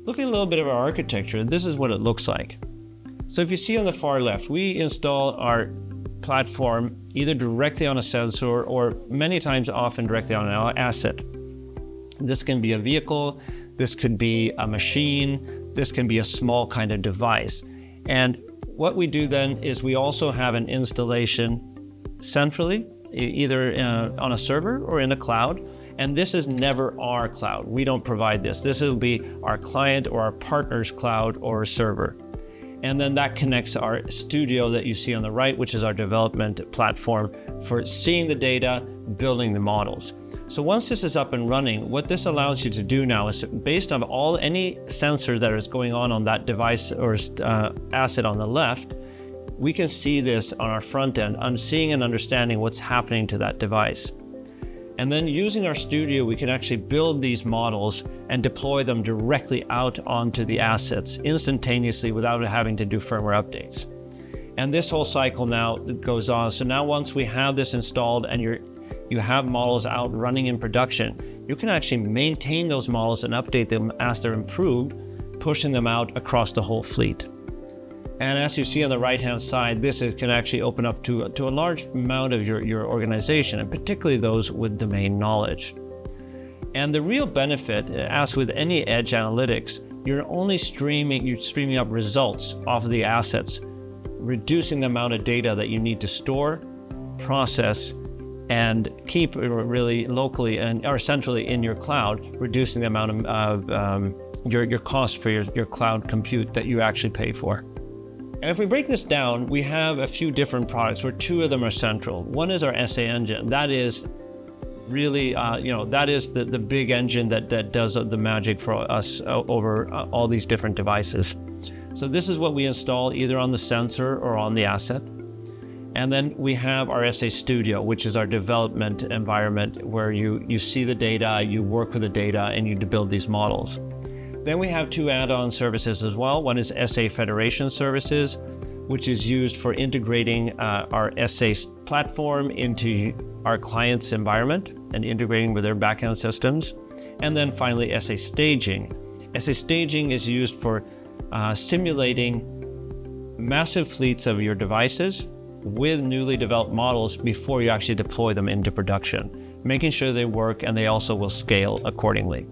looking at a little bit of our architecture, this is what it looks like. So if you see on the far left, we install our platform either directly on a sensor or many times often directly on an asset. This can be a vehicle, this could be a machine, this can be a small kind of device. And what we do then is we also have an installation centrally, either on a server or in a cloud. And this is never our cloud. We don't provide this. This will be our client or our partner's cloud or server. And then that connects our studio that you see on the right, which is our development platform for seeing the data, building the models. So once this is up and running, what this allows you to do now is, based on any sensor that is going on that device or asset on the left, we can see this on our front end, seeing and understanding what's happening to that device. And then using our studio, we can actually build these models and deploy them directly out onto the assets instantaneously without having to do firmware updates. And this whole cycle now goes on. So now once we have this installed and you have models out running in production, you can actually maintain those models and update them as they're improved, pushing them out across the whole fleet. And as you see on the right-hand side, this can actually open up to a large amount of your organization, and particularly those with domain knowledge. And the real benefit, as with any edge analytics, you're streaming up results off of the assets, reducing the amount of data that you need to store, process, and keep really locally or centrally in your cloud, reducing the amount of your cost for your cloud compute that you actually pay for. And if we break this down, we have a few different products where two of them are central. One is our SA engine. That is really, that is the big engine that does the magic for us over all these different devices. So this is what we install either on the sensor or on the asset. And then we have our SA Studio, which is our development environment where you see the data, you work with the data, and you build these models. Then we have two add-on services as well. One is SA Federation Services, which is used for integrating our SA platform into our client's environment and integrating with their backend systems. And then finally, SA Staging. SA Staging is used for simulating massive fleets of your devices with newly developed models before you actually deploy them into production, making sure they work and they also will scale accordingly.